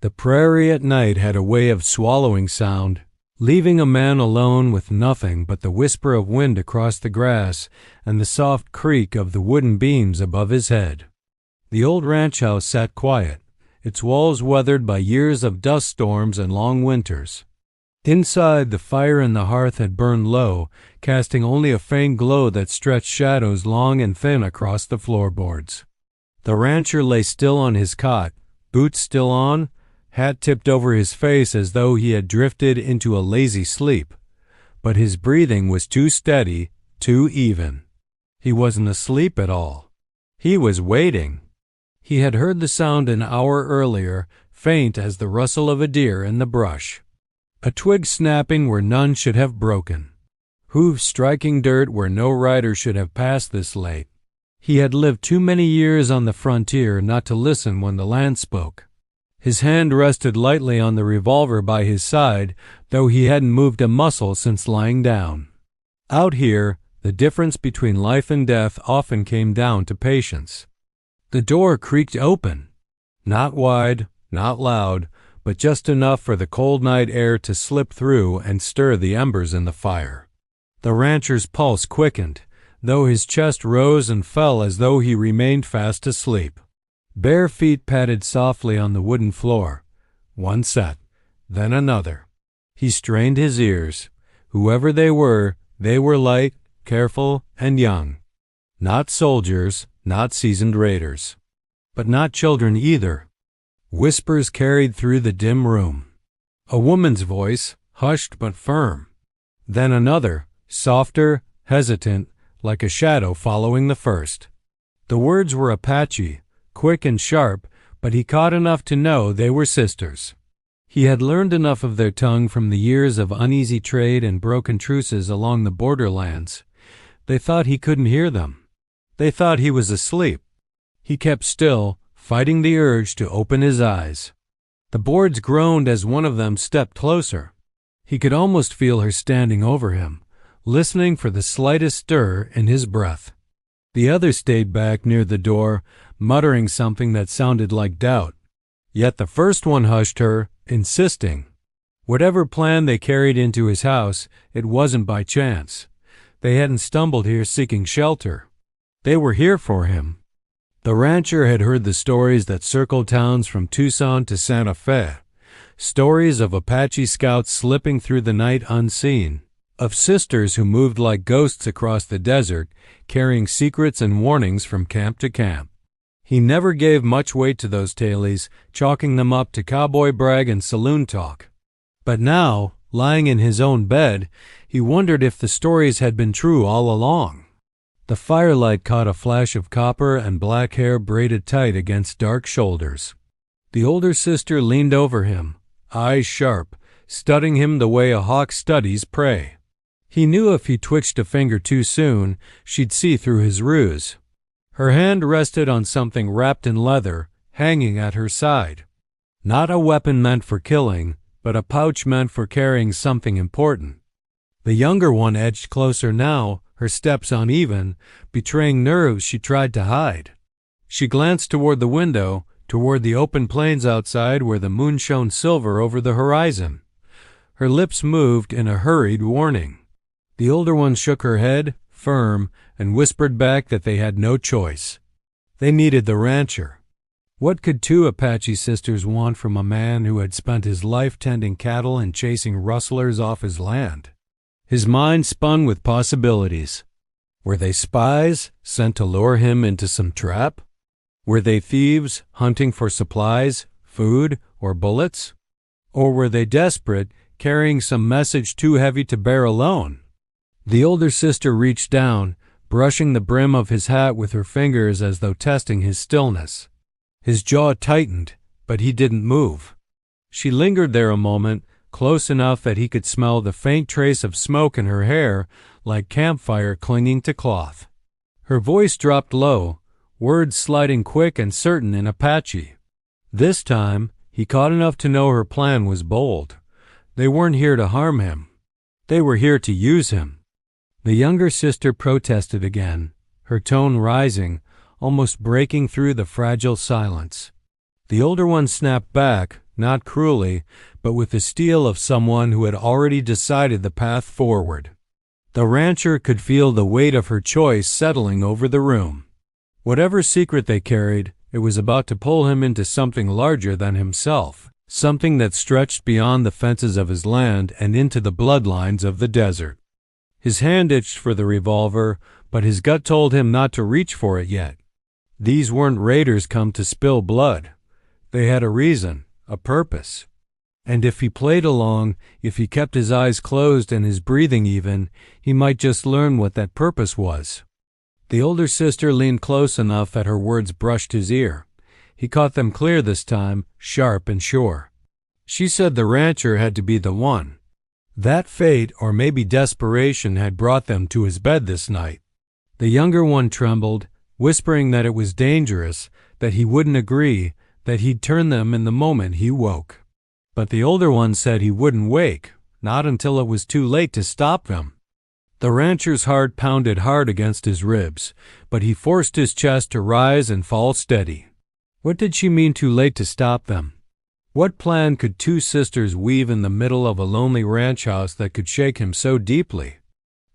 The prairie at night had a way of swallowing sound, leaving a man alone with nothing but the whisper of wind across the grass and the soft creak of the wooden beams above his head. The old ranch house sat quiet, its walls weathered by years of dust storms and long winters. Inside, the fire in the hearth had burned low, casting only a faint glow that stretched shadows long and thin across the floorboards. The rancher lay still on his cot, boots still on, hat tipped over his face as though he had drifted into a lazy sleep. But his breathing was too steady, too even. He wasn't asleep at all. He was waiting. He had heard the sound an hour earlier, faint as the rustle of a deer in the brush. A twig snapping where none should have broken. Hoofs striking dirt where no rider should have passed this late. He had lived too many years on the frontier not to listen when the land spoke. His hand rested lightly on the revolver by his side, though he hadn't moved a muscle since lying down. Out here, the difference between life and death often came down to patience. The door creaked open. Not wide, not loud, but just enough for the cold night air to slip through and stir the embers in the fire. The rancher's pulse quickened, though his chest rose and fell as though he remained fast asleep. Bare feet patted softly on the wooden floor. One set, then another. He strained his ears. Whoever they were light, careful, and young. Not soldiers, not seasoned raiders. But not children either. Whispers carried through the dim room. A woman's voice, hushed but firm. Then another, softer, hesitant, like a shadow following the first. The words were Apache, quick and sharp, but he caught enough to know they were sisters. He had learned enough of their tongue from the years of uneasy trade and broken truces along the borderlands. They thought he couldn't hear them. They thought he was asleep. He kept still, fighting the urge to open his eyes. The boards groaned as one of them stepped closer. He could almost feel her standing over him, listening for the slightest stir in his breath. The other stayed back near the door, muttering something that sounded like doubt. Yet the first one hushed her, insisting. Whatever plan they carried into his house, it wasn't by chance. They hadn't stumbled here seeking shelter. They were here for him. The rancher had heard the stories that circled towns from Tucson to Santa Fe. Stories of Apache scouts slipping through the night unseen. Of sisters who moved like ghosts across the desert, carrying secrets and warnings from camp to camp. He never gave much weight to those tales, chalking them up to cowboy brag and saloon talk. But now, lying in his own bed, he wondered if the stories had been true all along. The firelight caught a flash of copper and black hair braided tight against dark shoulders. The older sister leaned over him, eyes sharp, studying him the way a hawk studies prey. He knew if he twitched a finger too soon, she'd see through his ruse. Her hand rested on something wrapped in leather, hanging at her side. Not a weapon meant for killing, but a pouch meant for carrying something important. The younger one edged closer now, her steps uneven, betraying nerves she tried to hide. She glanced toward the window, toward the open plains outside where the moon shone silver over the horizon. Her lips moved in a hurried warning. The older one shook her head, firm, and whispered back that they had no choice. They needed the rancher. What could two Apache sisters want from a man who had spent his life tending cattle and chasing rustlers off his land? His mind spun with possibilities. Were they spies, sent to lure him into some trap? Were they thieves, hunting for supplies, food, or bullets? Or were they desperate, carrying some message too heavy to bear alone? The older sister reached down, brushing the brim of his hat with her fingers as though testing his stillness. His jaw tightened, but he didn't move. She lingered there a moment, close enough that he could smell the faint trace of smoke in her hair, like campfire clinging to cloth. Her voice dropped low, words sliding quick and certain in Apache. This time, he caught enough to know her plan was bold. They weren't here to harm him. They were here to use him. The younger sister protested again, her tone rising, almost breaking through the fragile silence. The older one snapped back, not cruelly, but with the steel of someone who had already decided the path forward. The rancher could feel the weight of her choice settling over the room. Whatever secret they carried, it was about to pull him into something larger than himself, something that stretched beyond the fences of his land and into the bloodlines of the desert. His hand itched for the revolver, but his gut told him not to reach for it yet. These weren't raiders come to spill blood. They had a reason, a purpose. And if he played along, if he kept his eyes closed and his breathing even, he might just learn what that purpose was. The older sister leaned close enough that her words brushed his ear. He caught them clear this time, sharp and sure. She said the rancher had to be the one. That fate, or maybe desperation, had brought them to his bed this night. The younger one trembled, whispering that it was dangerous, that he wouldn't agree, that he'd turn them in the moment he woke. But the older one said he wouldn't wake, not until it was too late to stop them. The rancher's heart pounded hard against his ribs, but he forced his chest to rise and fall steady. What did she mean too late to stop them? What plan could two sisters weave in the middle of a lonely ranch house that could shake him so deeply?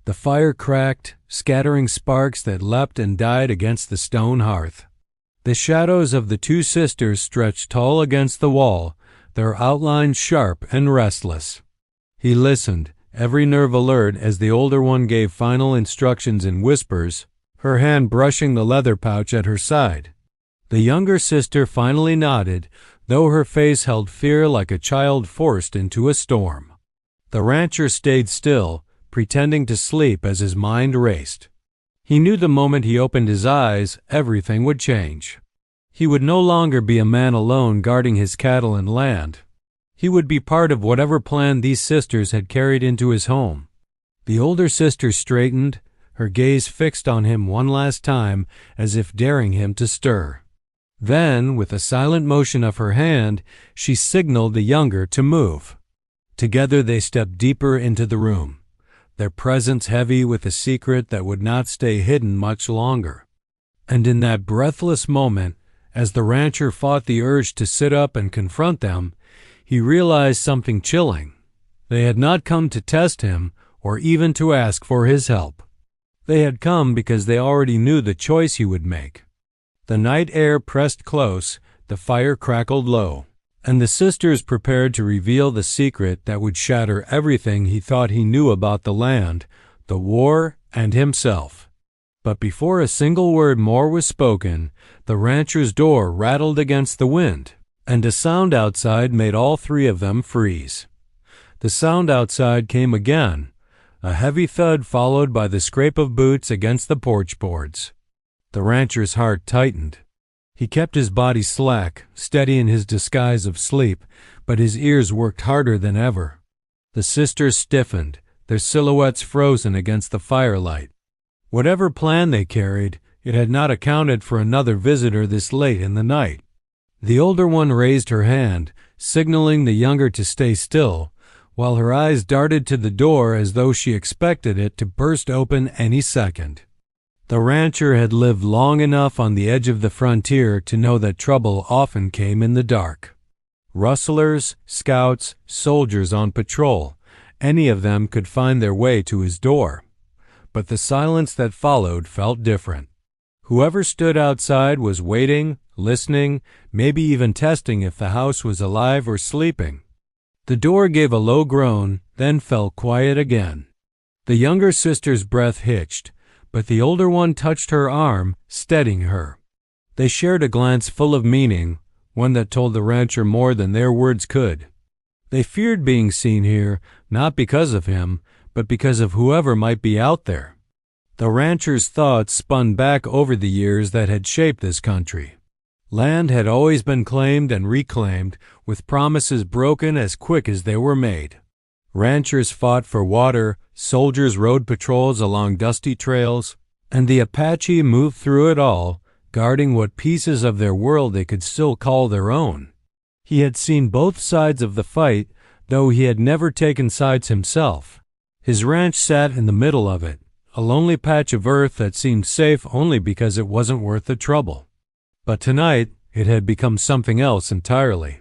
The fire cracked, scattering sparks that leapt and died against the stone hearth. The shadows of the two sisters stretched tall against the wall, their outlines sharp and restless. He listened, every nerve alert as the older one gave final instructions in whispers, her hand brushing the leather pouch at her side. The younger sister finally nodded, though her face held fear like a child forced into a storm. The rancher stayed still, pretending to sleep as his mind raced. He knew the moment he opened his eyes, everything would change. He would no longer be a man alone guarding his cattle and land. He would be part of whatever plan these sisters had carried into his home. The older sister straightened, her gaze fixed on him one last time, as if daring him to stir. Then, with a silent motion of her hand, she signaled the younger to move. Together they stepped deeper into the room, their presence heavy with a secret that would not stay hidden much longer. And in that breathless moment, as the rancher fought the urge to sit up and confront them, he realized something chilling. They had not come to test him or even to ask for his help. They had come because they already knew the choice he would make. The night air pressed close, the fire crackled low, and the sisters prepared to reveal the secret that would shatter everything he thought he knew about the land, the war, and himself. But before a single word more was spoken, the rancher's door rattled against the wind, and a sound outside made all three of them freeze. The sound outside came again, a heavy thud followed by the scrape of boots against the porch boards. The rancher's heart tightened. He kept his body slack, steady in his disguise of sleep, but his ears worked harder than ever. The sisters stiffened, their silhouettes frozen against the firelight. Whatever plan they carried, it had not accounted for another visitor this late in the night. The older one raised her hand, signaling the younger to stay still, while her eyes darted to the door as though she expected it to burst open any second. The rancher had lived long enough on the edge of the frontier to know that trouble often came in the dark. Rustlers, scouts, soldiers on patrol, any of them could find their way to his door. But the silence that followed felt different. Whoever stood outside was waiting, listening, maybe even testing if the house was alive or sleeping. The door gave a low groan, then fell quiet again. The younger sister's breath hitched, but the older one touched her arm, steadying her. They shared a glance full of meaning, one that told the rancher more than their words could. They feared being seen here, not because of him, but because of whoever might be out there. The rancher's thoughts spun back over the years that had shaped this country. Land had always been claimed and reclaimed, with promises broken as quick as they were made. Ranchers fought for water, soldiers rode patrols along dusty trails, and the Apache moved through it all, guarding what pieces of their world they could still call their own. He had seen both sides of the fight, though he had never taken sides himself. His ranch sat in the middle of it, a lonely patch of earth that seemed safe only because it wasn't worth the trouble. But tonight, it had become something else entirely.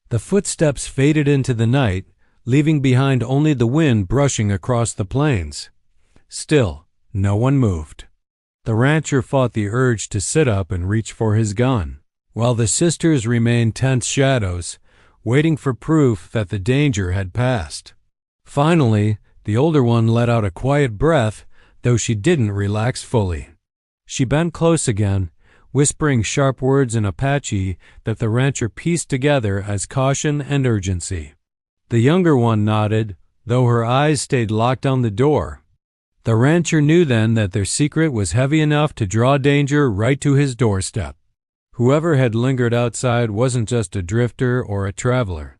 The footsteps faded into the night, leaving behind only the wind brushing across the plains. Still, no one moved. The rancher fought the urge to sit up and reach for his gun, while the sisters remained tense shadows, waiting for proof that the danger had passed. Finally, the older one let out a quiet breath, though she didn't relax fully. She bent close again, whispering sharp words in Apache that the rancher pieced together as caution and urgency. The younger one nodded, though her eyes stayed locked on the door. The rancher knew then that their secret was heavy enough to draw danger right to his doorstep. Whoever had lingered outside wasn't just a drifter or a traveler.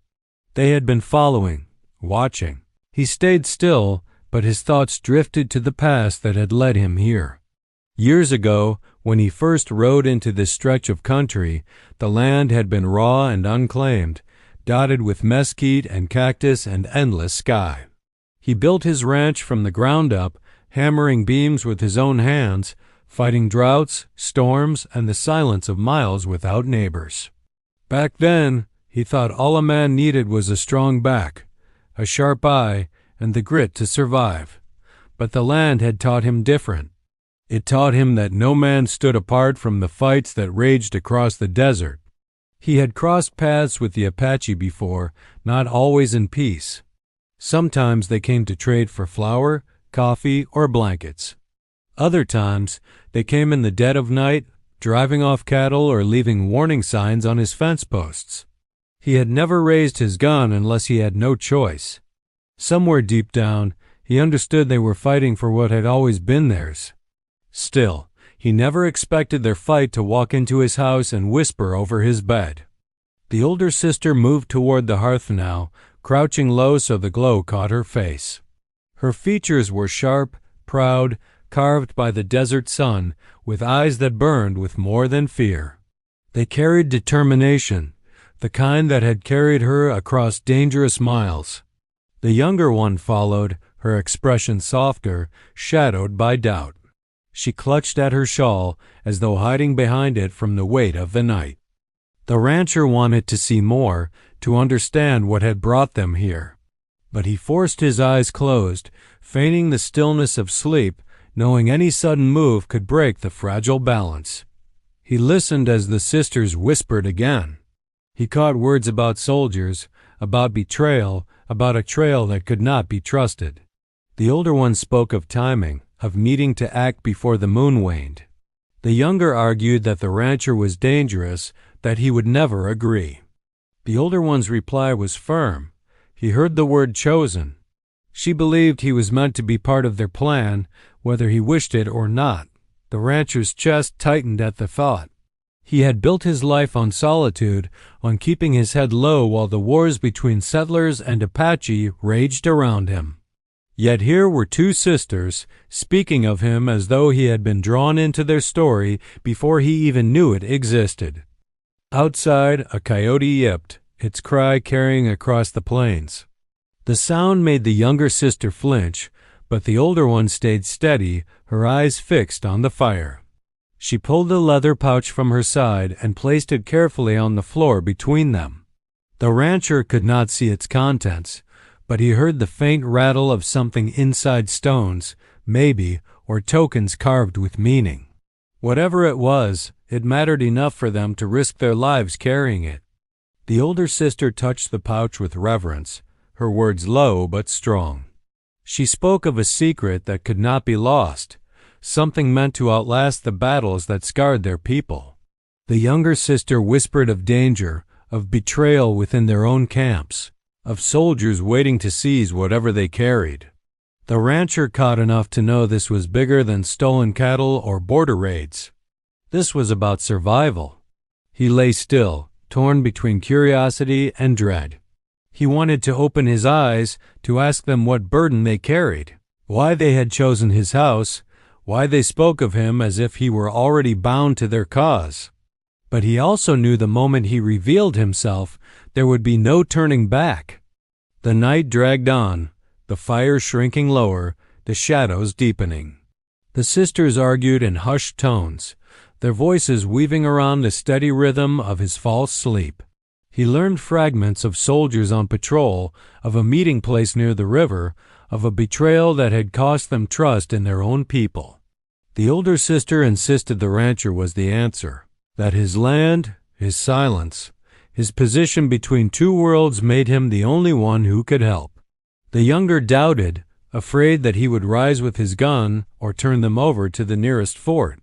They had been following, watching. He stayed still, but his thoughts drifted to the past that had led him here. Years ago, when he first rode into this stretch of country, the land had been raw and unclaimed, dotted with mesquite and cactus and endless sky. He built his ranch from the ground up, hammering beams with his own hands, fighting droughts, storms, and the silence of miles without neighbors. Back then, he thought all a man needed was a strong back, a sharp eye, and the grit to survive. But the land had taught him different. It taught him that no man stood apart from the fights that raged across the desert. He had crossed paths with the Apache before, not always in peace. Sometimes they came to trade for flour, coffee, or blankets. Other times, they came in the dead of night, driving off cattle or leaving warning signs on his fence posts. He had never raised his gun unless he had no choice. Somewhere deep down, he understood they were fighting for what had always been theirs. Still, he never expected their fight to walk into his house and whisper over his bed. The older sister moved toward the hearth now, crouching low so the glow caught her face. Her features were sharp, proud, carved by the desert sun, with eyes that burned with more than fear. They carried determination, the kind that had carried her across dangerous miles. The younger one followed, her expression softer, shadowed by doubt. She clutched at her shawl, as though hiding behind it from the weight of the night. The rancher wanted to see more, to understand what had brought them here. But he forced his eyes closed, feigning the stillness of sleep, knowing any sudden move could break the fragile balance. He listened as the sisters whispered again. He caught words about soldiers, about betrayal, about a trail that could not be trusted. The older one spoke of timing, of needing to act before the moon waned. The younger argued that the rancher was dangerous, that he would never agree. The older one's reply was firm. He heard the word chosen. She believed he was meant to be part of their plan, whether he wished it or not. The rancher's chest tightened at the thought. He had built his life on solitude, on keeping his head low while the wars between settlers and Apache raged around him. Yet here were two sisters, speaking of him as though he had been drawn into their story before he even knew it existed. Outside, a coyote yipped, its cry carrying across the plains. The sound made the younger sister flinch, but the older one stayed steady, her eyes fixed on the fire. She pulled the leather pouch from her side and placed it carefully on the floor between them. The rancher could not see its contents, but he heard the faint rattle of something inside stones, maybe, or tokens carved with meaning. Whatever it was, it mattered enough for them to risk their lives carrying it. The older sister touched the pouch with reverence, her words low but strong. She spoke of a secret that could not be lost, something meant to outlast the battles that scarred their people. The younger sister whispered of danger, of betrayal within their own camps, of soldiers waiting to seize whatever they carried. The rancher caught enough to know this was bigger than stolen cattle or border raids. This was about survival. He lay still, torn between curiosity and dread. He wanted to open his eyes, to ask them what burden they carried, why they had chosen his house, why they spoke of him as if he were already bound to their cause. But he also knew the moment he revealed himself, there would be no turning back. The night dragged on, the fire shrinking lower, the shadows deepening. The sisters argued in hushed tones, their voices weaving around the steady rhythm of his false sleep. He learned fragments of soldiers on patrol, of a meeting place near the river, of a betrayal that had cost them trust in their own people. The older sister insisted the rancher was the answer, that his land, his silence, his position between two worlds made him the only one who could help. The younger doubted, afraid that he would rise with his gun or turn them over to the nearest fort.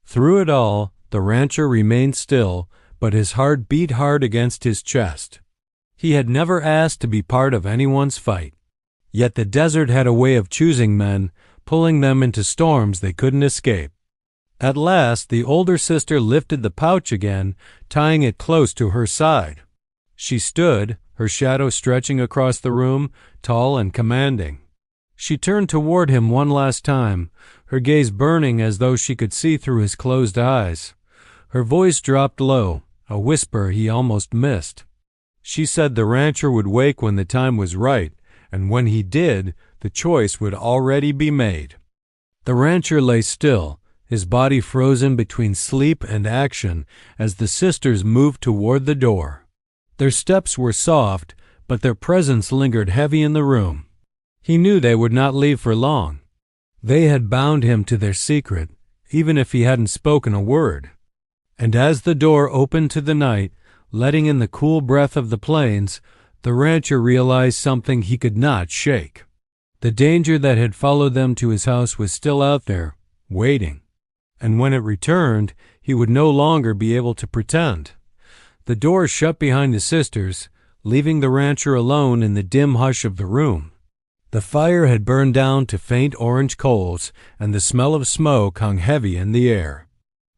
Through it all, the rancher remained still, but his heart beat hard against his chest. He had never asked to be part of anyone's fight. Yet the desert had a way of choosing men, pulling them into storms they couldn't escape. At last, the older sister lifted the pouch again, tying it close to her side. She stood, her shadow stretching across the room, tall and commanding. She turned toward him one last time, her gaze burning as though she could see through his closed eyes. Her voice dropped low, a whisper he almost missed. She said the rancher would wake when the time was right, and when he did, the choice would already be made. The rancher lay still, his body frozen between sleep and action as the sisters moved toward the door. Their steps were soft, but their presence lingered heavy in the room. He knew they would not leave for long. They had bound him to their secret, even if he hadn't spoken a word. And as the door opened to the night, letting in the cool breath of the plains, the rancher realized something he could not shake. The danger that had followed them to his house was still out there, waiting. And when it returned, he would no longer be able to pretend. The door shut behind the sisters, leaving the rancher alone in the dim hush of the room. The fire had burned down to faint orange coals, and the smell of smoke hung heavy in the air.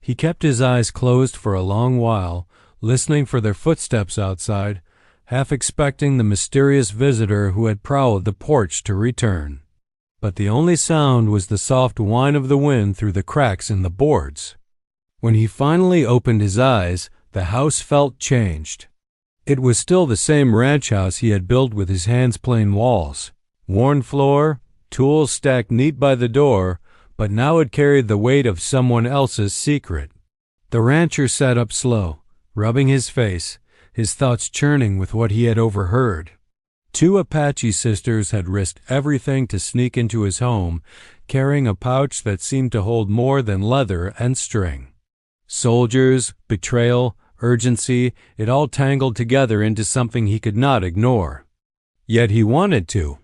He kept his eyes closed for a long while, listening for their footsteps outside, half expecting the mysterious visitor who had prowled the porch to return. But the only sound was the soft whine of the wind through the cracks in the boards. When he finally opened his eyes, the house felt changed. It was still the same ranch house he had built with his hands plain walls, worn floor, tools stacked neat by the door, but now it carried the weight of someone else's secret. The rancher sat up slow, rubbing his face, his thoughts churning with what he had overheard. 2 Apache sisters had risked everything to sneak into his home, carrying a pouch that seemed to hold more than leather and string. Soldiers, betrayal, urgency, it all tangled together into something he could not ignore. Yet he wanted to.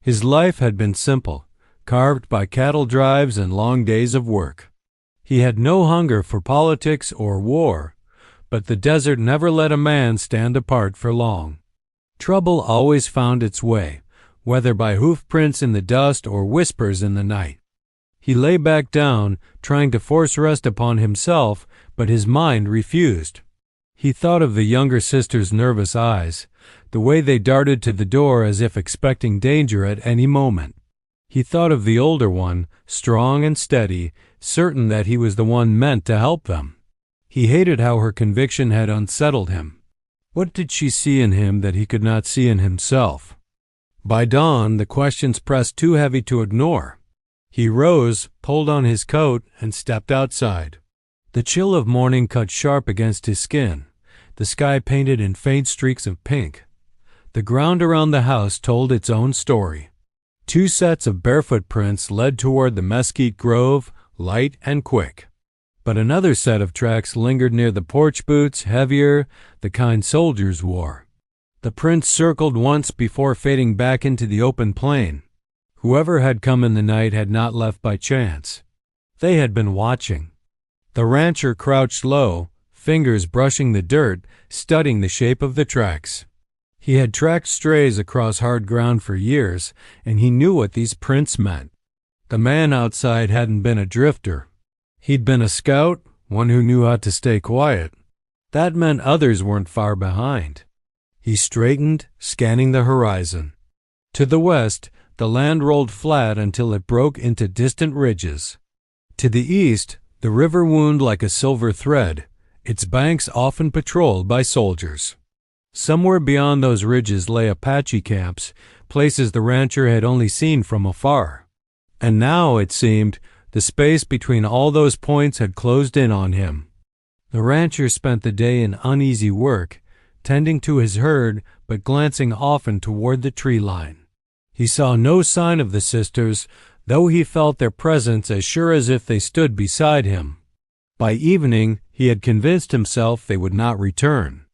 His life had been simple, carved by cattle drives and long days of work. He had no hunger for politics or war, but the desert never let a man stand apart for long. Trouble always found its way, whether by hoof prints in the dust or whispers in the night. He lay back down, trying to force rest upon himself, but his mind refused. He thought of the younger sister's nervous eyes, the way they darted to the door as if expecting danger at any moment. He thought of the older one, strong and steady, certain that he was the one meant to help them. He hated how her conviction had unsettled him. What did she see in him that he could not see in himself? By dawn, the questions pressed too heavy to ignore. He rose, pulled on his coat, and stepped outside. The chill of morning cut sharp against his skin, the sky painted in faint streaks of pink. The ground around the house told its own story. 2 sets of barefoot prints led toward the mesquite grove, light and quick. But another set of tracks lingered near the porch boots, heavier, the kind soldiers wore. The prints circled once before fading back into the open plain. Whoever had come in the night had not left by chance. They had been watching. The rancher crouched low, fingers brushing the dirt, studying the shape of the tracks. He had tracked strays across hard ground for years, and he knew what these prints meant. The man outside hadn't been a drifter. He'd been a scout, one who knew how to stay quiet. That meant others weren't far behind. He straightened, scanning the horizon. To the west, the land rolled flat until it broke into distant ridges. To the east, the river wound like a silver thread, its banks often patrolled by soldiers. Somewhere beyond those ridges lay Apache camps, places the rancher had only seen from afar. And now, it seemed, the space between all those points had closed in on him. The rancher spent the day in uneasy work, tending to his herd but glancing often toward the tree line. He saw no sign of the sisters, though he felt their presence as sure as if they stood beside him. By evening, he had convinced himself they would not return.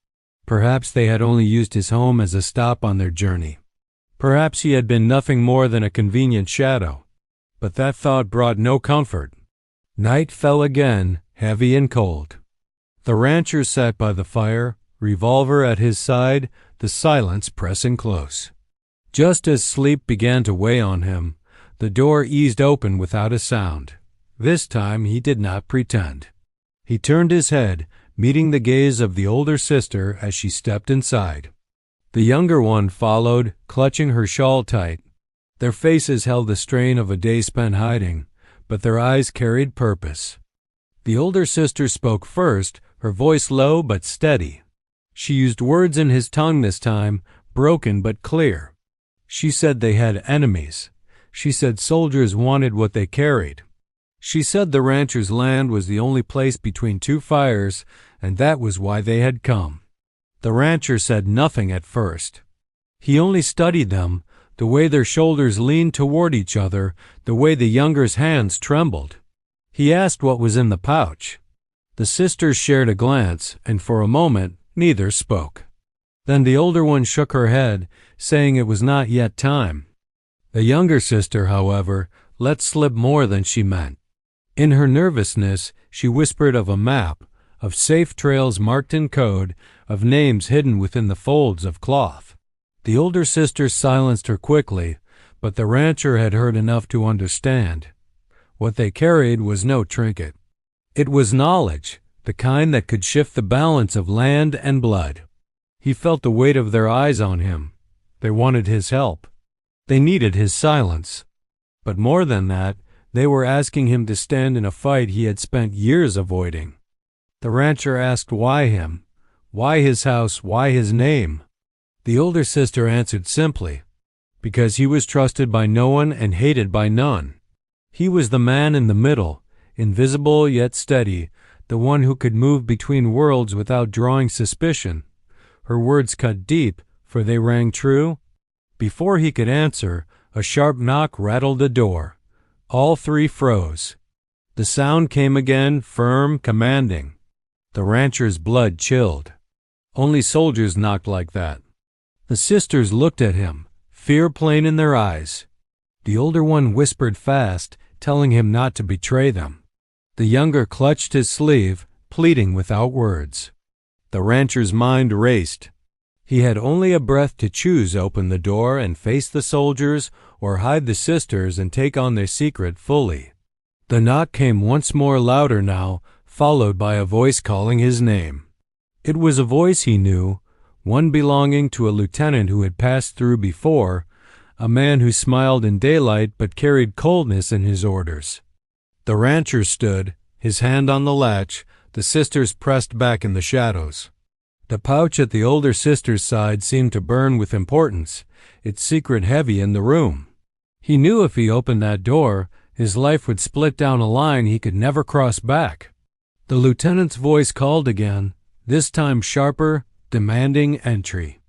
Perhaps they had only used his home as a stop on their journey. Perhaps he had been nothing more than a convenient shadow. But that thought brought no comfort. Night fell again, heavy and cold. The rancher sat by the fire, revolver at his side, the silence pressing close. Just as sleep began to weigh on him, the door eased open without a sound. This time he did not pretend. He turned his head, meeting the gaze of the older sister as she stepped inside. The younger one followed, clutching her shawl tight. Their faces held the strain of a day spent hiding, but their eyes carried purpose. The older sister spoke first, her voice low but steady. She used words in his tongue this time, broken but clear. She said they had enemies. She said soldiers wanted what they carried. She said the rancher's land was the only place between two fires, and that was why they had come. The rancher said nothing at first. He only studied them, the way their shoulders leaned toward each other, the way the younger's hands trembled. He asked what was in the pouch. The sisters shared a glance, and for a moment neither spoke. Then the older one shook her head, saying it was not yet time. The younger sister, however, let slip more than she meant. In her nervousness, she whispered of a map, of safe trails marked in code, of names hidden within the folds of cloth. The older sister silenced her quickly, but the rancher had heard enough to understand. What they carried was no trinket. It was knowledge, the kind that could shift the balance of land and blood. He felt the weight of their eyes on him. They wanted his help. They needed his silence. But more than that, they were asking him to stand in a fight he had spent years avoiding. The rancher asked why him, why his house, why his name. The older sister answered simply, because he was trusted by no one and hated by none. He was the man in the middle, invisible yet steady, the one who could move between worlds without drawing suspicion. Her words cut deep, for they rang true. Before he could answer, a sharp knock rattled the door. All three froze. The sound came again, firm, commanding. The rancher's blood chilled. Only soldiers knocked like that. The sisters looked at him, fear plain in their eyes. The older one whispered fast, telling him not to betray them. The younger clutched his sleeve, pleading without words. The rancher's mind raced. He had only a breath to choose: open the door and face the soldiers, or hide the sisters and take on their secret fully. The knock came once more, louder now, followed by a voice calling his name. It was a voice he knew, one belonging to a lieutenant who had passed through before, a man who smiled in daylight but carried coldness in his orders. The rancher stood, his hand on the latch, the sisters pressed back in the shadows. The pouch at the older sister's side seemed to burn with importance, its secret heavy in the room. He knew if he opened that door, his life would split down a line he could never cross back. The lieutenant's voice called again, this time sharper, demanding entry.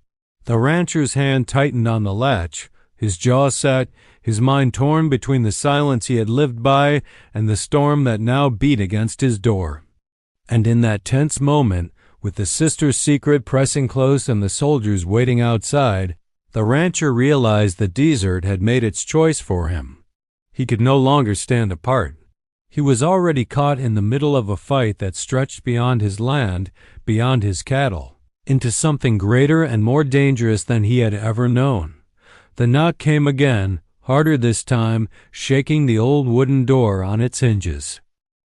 The rancher's hand tightened on the latch, his jaw set, his mind torn between the silence he had lived by and the storm that now beat against his door. And in that tense moment, with the sister's secret pressing close and the soldiers waiting outside, the rancher realized the desert had made its choice for him. He could no longer stand apart. He was already caught in the middle of a fight that stretched beyond his land, beyond his cattle, into something greater and more dangerous than he had ever known. The knock came again, harder this time, shaking the old wooden door on its hinges.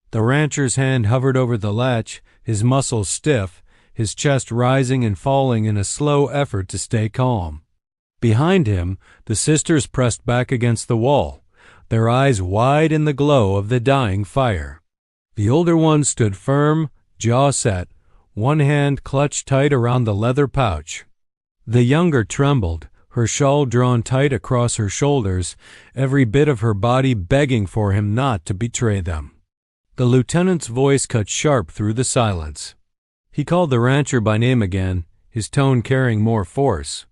The rancher's hand hovered over the latch, his muscles stiff, his chest rising and falling in a slow effort to stay calm. Behind him, the sisters pressed back against the wall, their eyes wide in the glow of the dying fire. The older one stood firm, jaw set, one hand clutched tight around the leather pouch. The younger trembled, her shawl drawn tight across her shoulders, every bit of her body begging for him not to betray them. The lieutenant's voice cut sharp through the silence. He called the rancher by name again, his tone carrying more force.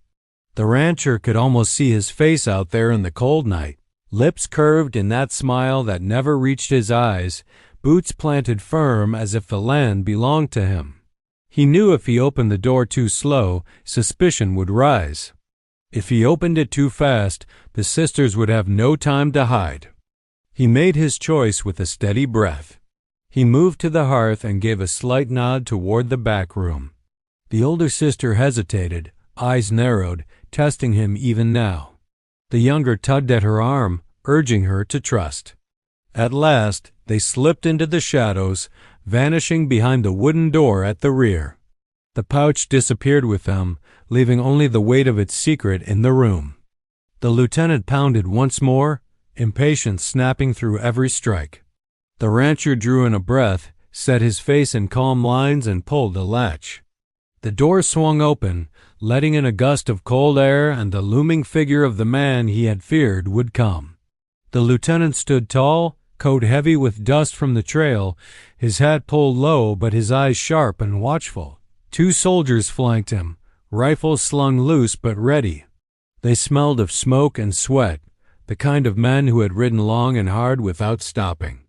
The rancher could almost see his face out there in the cold night, lips curved in that smile that never reached his eyes, boots planted firm as if the land belonged to him. He knew if he opened the door too slow, suspicion would rise. If he opened it too fast, the sisters would have no time to hide. He made his choice with a steady breath. He moved to the hearth and gave a slight nod toward the back room. The older sister hesitated, eyes narrowed, testing him even now. The younger tugged at her arm, urging her to trust. At last, they slipped into the shadows, vanishing behind the wooden door at the rear. The pouch disappeared with them, leaving only the weight of its secret in the room. The lieutenant pounded once more, impatience snapping through every strike. The rancher drew in a breath, set his face in calm lines, and pulled the latch. The door swung open, letting in a gust of cold air and the looming figure of the man he had feared would come. The lieutenant stood tall, coat heavy with dust from the trail, his hat pulled low but his eyes sharp and watchful. 2 soldiers flanked him, rifles slung loose but ready. They smelled of smoke and sweat, the kind of men who had ridden long and hard without stopping.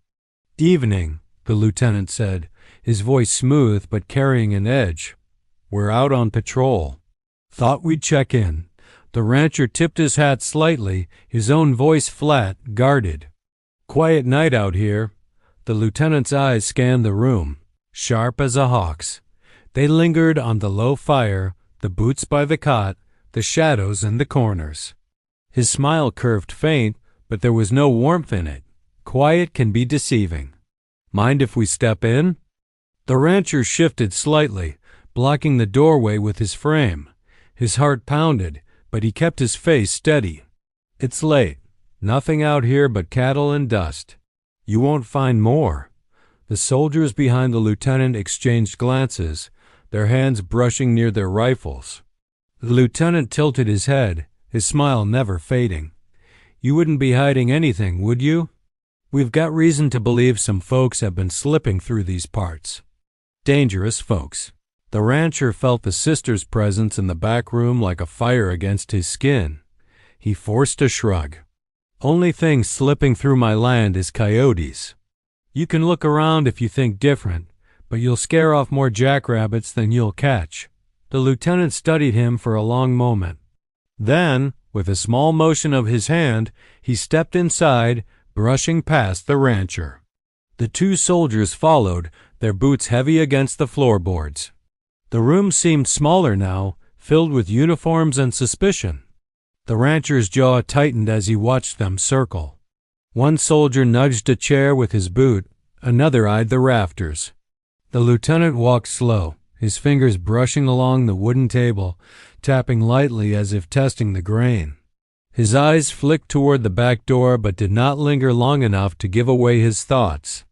"Evening," the lieutenant said, his voice smooth but carrying an edge. "We're out on patrol. Thought we'd check in." The rancher tipped his hat slightly, his own voice flat, guarded. "Quiet night out here." The lieutenant's eyes scanned the room, sharp as a hawk's. They lingered on the low fire, the boots by the cot, the shadows in the corners. His smile curved faint, but there was no warmth in it. Quiet can be deceiving. "Mind if we step in?" The rancher shifted slightly, blocking the doorway with his frame. His heart pounded, but he kept his face steady. "It's late. Nothing out here but cattle and dust. You won't find more." The soldiers behind the lieutenant exchanged glances, their hands brushing near their rifles. The lieutenant tilted his head, his smile never fading. "You wouldn't be hiding anything, would you? We've got reason to believe some folks have been slipping through these parts. Dangerous folks." The rancher felt the sister's presence in the back room like a fire against his skin. He forced a shrug. "Only thing slipping through my land is coyotes. You can look around if you think different, but you'll scare off more jackrabbits than you'll catch." The lieutenant studied him for a long moment. Then, with a small motion of his hand, he stepped inside, brushing past the rancher. The 2 soldiers followed, their boots heavy against the floorboards. The room seemed smaller now, filled with uniforms and suspicion. The rancher's jaw tightened as he watched them circle. One soldier nudged a chair with his boot, another eyed the rafters. The lieutenant walked slow, his fingers brushing along the wooden table, tapping lightly as if testing the grain. His eyes flicked toward the back door but did not linger long enough to give away his thoughts.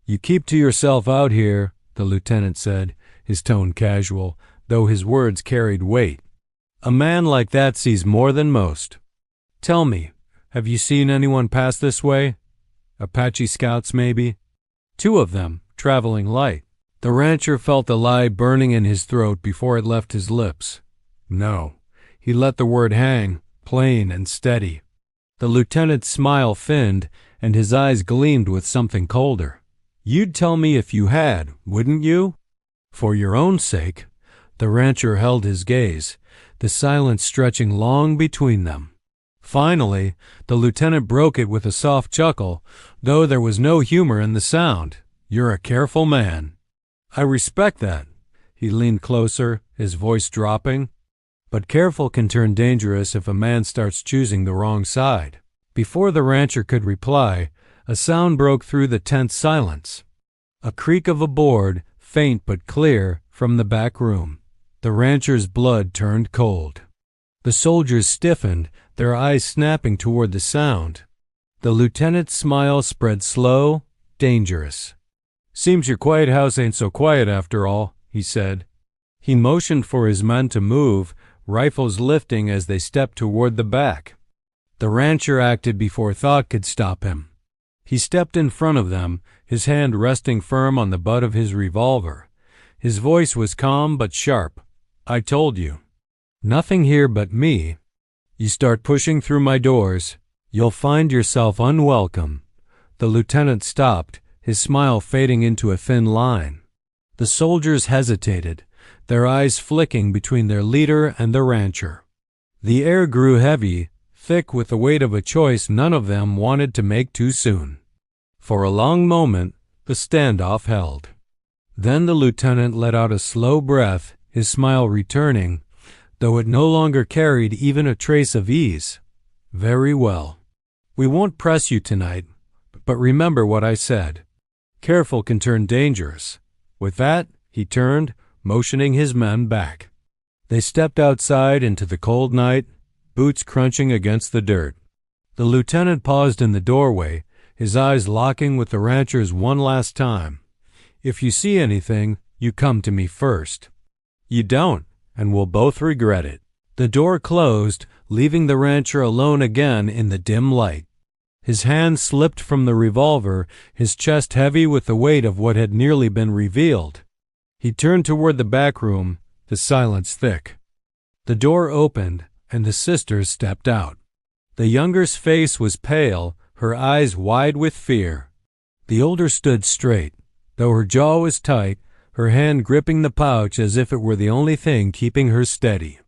"You keep to yourself out here," the lieutenant said, his tone casual, though his words carried weight. "A man like that sees more than most. Tell me, have you seen anyone pass this way? Apache scouts, maybe?" "2 of them, traveling light." The rancher felt the lie burning in his throat before it left his lips. "No." He let the word hang, plain and steady. The lieutenant's smile thinned, and his eyes gleamed with something colder. "You'd tell me if you had, wouldn't you? For your own sake." The rancher held his gaze, the silence stretching long between them. Finally, the lieutenant broke it with a soft chuckle, though there was no humor in the sound. "You're a careful man." "I respect that." He leaned closer, his voice dropping. "But careful can turn dangerous if a man starts choosing the wrong side." Before the rancher could reply, a sound broke through the tense silence. A creak of a board, faint but clear, from the back room. The rancher's blood turned cold. The soldiers stiffened, their eyes snapping toward the sound. The lieutenant's smile spread slow, dangerous. "Seems your quiet house ain't so quiet after all," he said. He motioned for his men to move, rifles lifting as they stepped toward the back. The rancher acted before thought could stop him. He stepped in front of them, his hand resting firm on the butt of his revolver. His voice was calm but sharp. I told you. Nothing here but me. You start pushing through my doors, you'll find yourself unwelcome." The lieutenant stopped, his smile fading into a thin line. The soldiers hesitated, their eyes flicking between their leader and the rancher. The air grew heavy, thick with the weight of a choice none of them wanted to make too soon. For a long moment, the standoff held. Then the lieutenant let out a slow breath, his smile returning, though it no longer carried even a trace of ease. "Very well. We won't press you tonight, but remember what I said. Careful can turn dangerous." With that, he turned, motioning his men back. They stepped outside into the cold night, boots crunching against the dirt. The lieutenant paused in the doorway, his eyes locking with the rancher's one last time. "If you see anything, you come to me first. You don't, and we'll both regret it." The door closed, leaving the rancher alone again in the dim light. His hand slipped from the revolver, his chest heavy with the weight of what had nearly been revealed. He turned toward the back room, the silence thick. The door opened, and the sisters stepped out. The younger's face was pale, her eyes wide with fear. The older stood straight, though her jaw was tight, her hand gripping the pouch as if it were the only thing keeping her steady.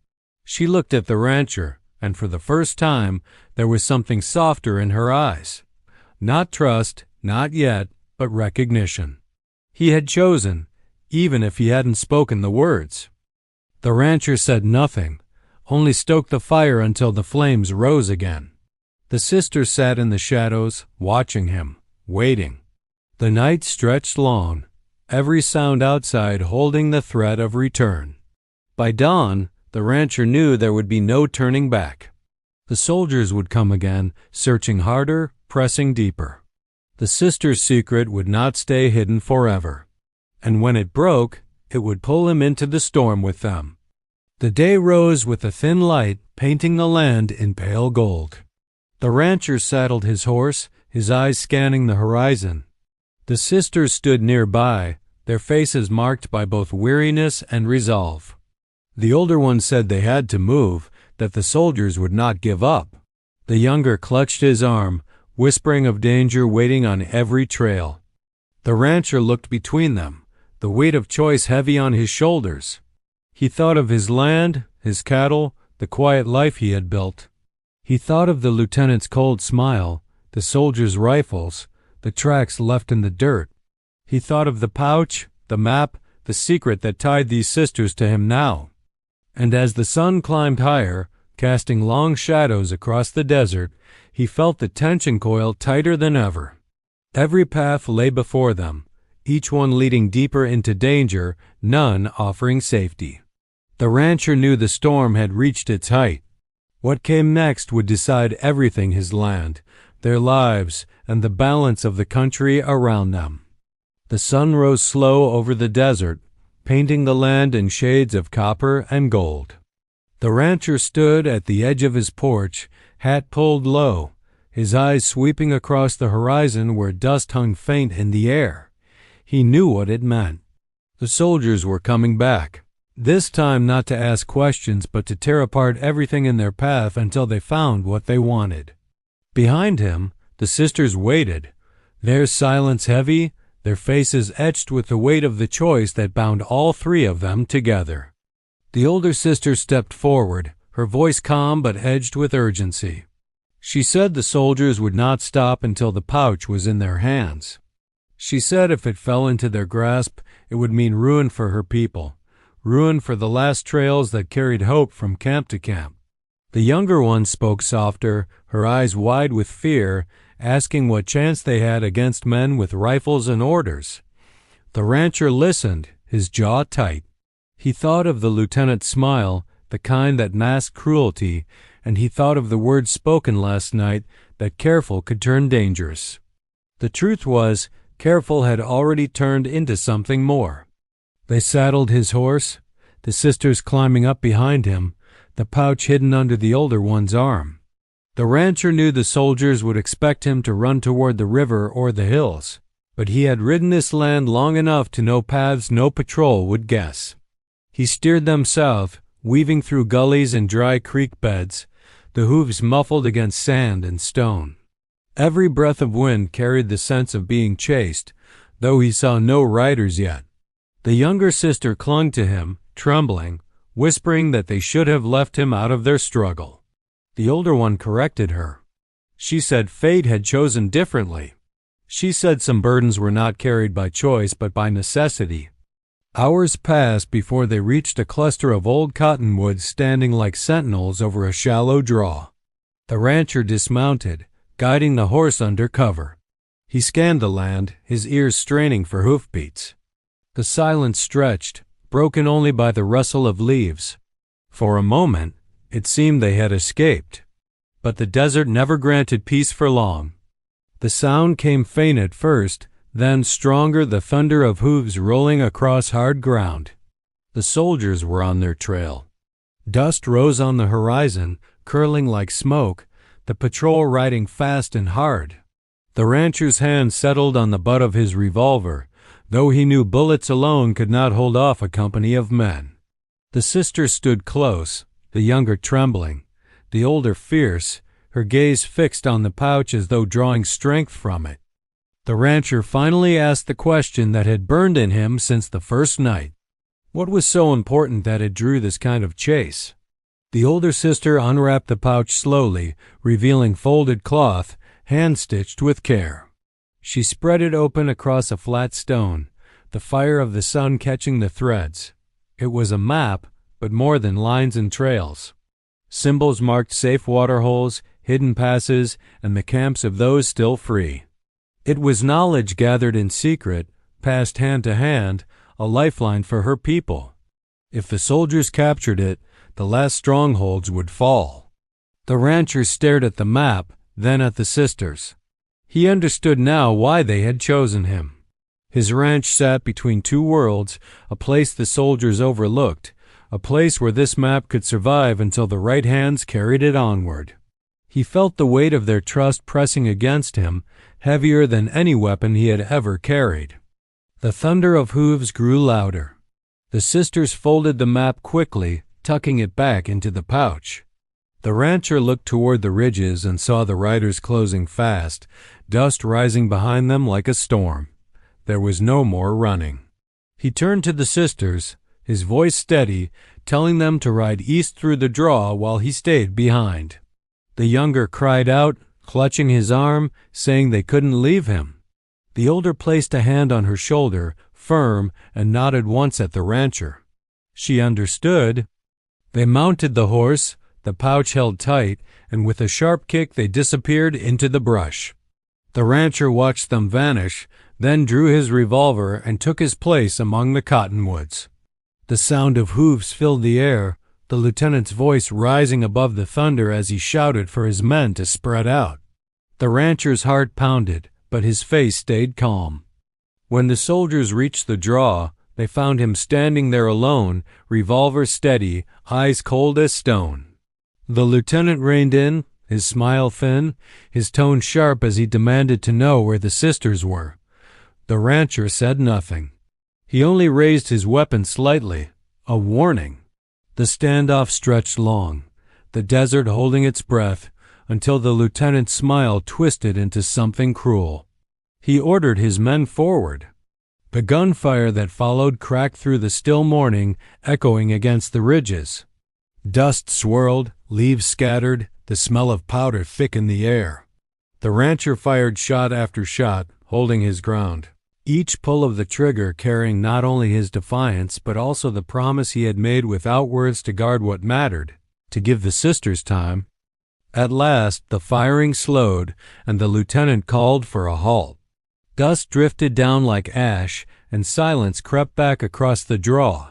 She looked at the rancher, and for the first time there was something softer in her eyes. Not trust, not yet, but recognition. He had chosen, even if he hadn't spoken the words. The rancher said nothing, only stoked the fire until the flames rose again. The sisters sat in the shadows, watching him, waiting. The night stretched long, every sound outside holding the threat of return. By dawn, the rancher knew there would be no turning back. The soldiers would come again, searching harder, pressing deeper. The sisters' secret would not stay hidden forever. And when it broke, it would pull him into the storm with them. The day rose with a thin light, painting the land in pale gold. The rancher saddled his horse, his eyes scanning the horizon. The sisters stood nearby, their faces marked by both weariness and resolve. The older one said they had to move, that the soldiers would not give up. The younger clutched his arm, whispering of danger waiting on every trail. The rancher looked between them, the weight of choice heavy on his shoulders. He thought of his land, his cattle, the quiet life he had built. He thought of the lieutenant's cold smile, the soldiers' rifles, the tracks left in the dirt. He thought of the pouch, the map, the secret that tied these sisters to him now. And as the sun climbed higher, casting long shadows across the desert, he felt the tension coil tighter than ever. Every path lay before them, each one leading deeper into danger, none offering safety. The rancher knew the storm had reached its height. What came next would decide everything: his land, their lives, and the balance of the country around them. The sun rose slow over the desert, painting the land in shades of copper and gold. The rancher stood at the edge of his porch, hat pulled low, his eyes sweeping across the horizon where dust hung faint in the air. He knew what it meant. The soldiers were coming back, this time not to ask questions but to tear apart everything in their path until they found what they wanted. Behind him, the sisters waited, their silence heavy, their faces etched with the weight of the choice that bound all three of them together. The older sister stepped forward, her voice calm but edged with urgency. She said the soldiers would not stop until the pouch was in their hands. She said if it fell into their grasp, it would mean ruin for her people, ruin for the last trails that carried hope from camp to camp. The younger one spoke softer, her eyes wide with fear, asking what chance they had against men with rifles and orders. The rancher listened, his jaw tight. He thought of the lieutenant's smile, the kind that masked cruelty, and he thought of the words spoken last night that careful could turn dangerous. The truth was, careful had already turned into something more. They saddled his horse, the sisters climbing up behind him, the pouch hidden under the older one's arm. The rancher knew the soldiers would expect him to run toward the river or the hills, but he had ridden this land long enough to know paths no patrol would guess. He steered them south, weaving through gullies and dry creek beds, the hooves muffled against sand and stone. Every breath of wind carried the sense of being chased, though he saw no riders yet. The younger sister clung to him, trembling, whispering that they should have left him out of their struggle. The older one corrected her. She said fate had chosen differently. She said some burdens were not carried by choice but by necessity. Hours passed before they reached a cluster of old cottonwoods standing like sentinels over a shallow draw. The rancher dismounted, guiding the horse under cover. He scanned the land, his ears straining for hoofbeats. The silence stretched, broken only by the rustle of leaves. For a moment, it seemed they had escaped. But the desert never granted peace for long. The sound came faint at first, then stronger, the thunder of hooves rolling across hard ground. The soldiers were on their trail. Dust rose on the horizon, curling like smoke, the patrol riding fast and hard. The rancher's hand settled on the butt of his revolver, though he knew bullets alone could not hold off a company of men. The sister stood close, the younger trembling, the older fierce, her gaze fixed on the pouch as though drawing strength from it. The rancher finally asked the question that had burned in him since the first night. What was so important that it drew this kind of chase? The older sister unwrapped the pouch slowly, revealing folded cloth, hand-stitched with care. She spread it open across a flat stone, the fire of the sun catching the threads. It was a map, but more than lines and trails. Symbols marked safe waterholes, hidden passes, and the camps of those still free. It was knowledge gathered in secret, passed hand to hand, a lifeline for her people. If the soldiers captured it, the last strongholds would fall. The rancher stared at the map, then at the sisters. He understood now why they had chosen him. His ranch sat between two worlds, a place the soldiers overlooked, a place where this map could survive until the right hands carried it onward. He felt the weight of their trust pressing against him, heavier than any weapon he had ever carried. The thunder of hooves grew louder. The sisters folded the map quickly, tucking it back into the pouch. The rancher looked toward the ridges and saw the riders closing fast, dust rising behind them like a storm. There was no more running. He turned to the sisters, his voice steady, telling them to ride east through the draw while he stayed behind. The younger cried out, clutching his arm, saying they couldn't leave him. The older placed a hand on her shoulder, firm, and nodded once at the rancher. She understood. They mounted the horse, the pouch held tight, and with a sharp kick they disappeared into the brush. The rancher watched them vanish, then drew his revolver and took his place among the cottonwoods. The sound of hoofs filled the air, the lieutenant's voice rising above the thunder as he shouted for his men to spread out. The rancher's heart pounded, but his face stayed calm. When the soldiers reached the draw, they found him standing there alone, revolver steady, eyes cold as stone. The lieutenant reined in, his smile thin, his tone sharp as he demanded to know where the sisters were. The rancher said nothing. He only raised his weapon slightly, a warning. The standoff stretched long, the desert holding its breath, until the lieutenant's smile twisted into something cruel. He ordered his men forward. The gunfire that followed cracked through the still morning, echoing against the ridges. Dust swirled, leaves scattered, the smell of powder thick in the air. The rancher fired shot after shot, holding his ground. Each pull of the trigger carrying not only his defiance but also the promise he had made without words to guard what mattered, to give the sisters time. At last the firing slowed, and the lieutenant called for a halt. Dust drifted down like ash, and silence crept back across the draw.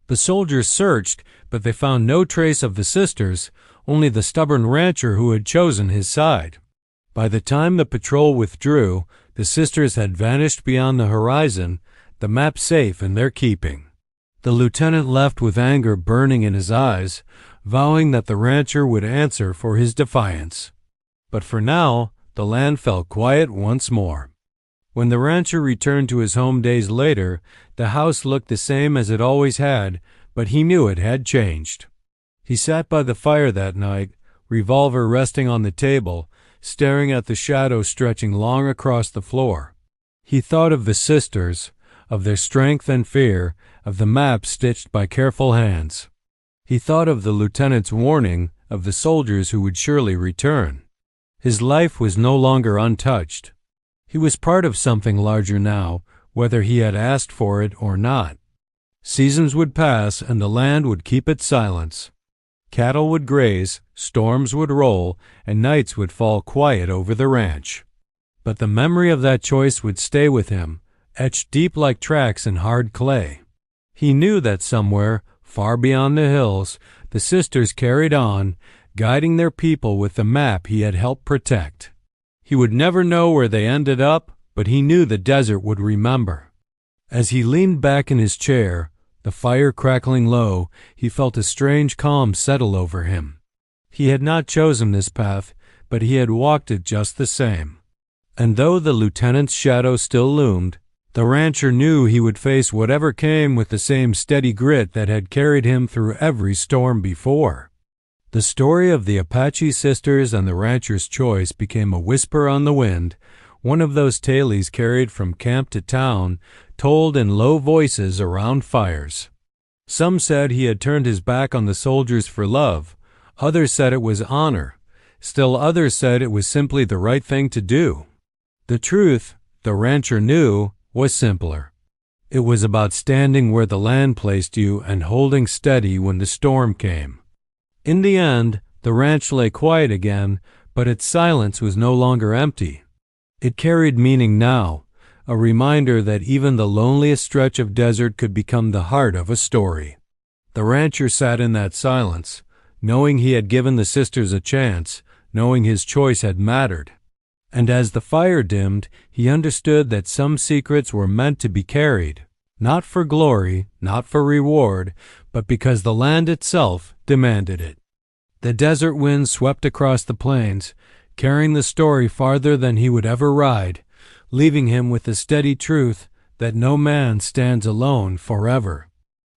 The soldiers searched, but they found no trace of the sisters, only the stubborn rancher who had chosen his side. By the time the patrol withdrew, the sisters had vanished beyond the horizon, the map safe in their keeping. The lieutenant left with anger burning in his eyes, vowing that the rancher would answer for his defiance. But for now, the land fell quiet once more. When the rancher returned to his home days later, the house looked the same as it always had, but he knew it had changed. He sat by the fire that night, revolver resting on the table, staring at the shadow stretching long across the floor. He thought of the sisters, of their strength and fear, of the map stitched by careful hands. He thought of the lieutenant's warning, of the soldiers who would surely return. His life was no longer untouched. He was part of something larger now, whether he had asked for it or not. Seasons would pass and the land would keep its silence. Cattle would graze, storms would roll, and nights would fall quiet over the ranch. But the memory of that choice would stay with him, etched deep like tracks in hard clay. He knew that somewhere, far beyond the hills, the sisters carried on, guiding their people with the map he had helped protect. He would never know where they ended up, but he knew the desert would remember. As he leaned back in his chair, the fire crackling low, he felt a strange calm settle over him. He had not chosen this path, but he had walked it just the same. And though the lieutenant's shadow still loomed, the rancher knew he would face whatever came with the same steady grit that had carried him through every storm before. The story of the Apache sisters and the rancher's choice became a whisper on the wind, one of those tales carried from camp to town, told in low voices around fires. Some said he had turned his back on the soldiers for love. Others said it was honor. Still others said it was simply the right thing to do. The truth, the rancher knew, was simpler. It was about standing where the land placed you and holding steady when the storm came. In the end, the ranch lay quiet again, but its silence was no longer empty. It carried meaning now, a reminder that even the loneliest stretch of desert could become the heart of a story. The rancher sat in that silence, knowing he had given the sisters a chance, knowing his choice had mattered. And as the fire dimmed, he understood that some secrets were meant to be carried, not for glory, not for reward, but because the land itself demanded it. The desert wind swept across the plains, carrying the story farther than he would ever ride, leaving him with the steady truth that no man stands alone forever.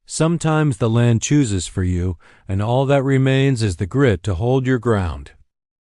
Sometimes the land chooses for you, and all that remains is the grit to hold your ground.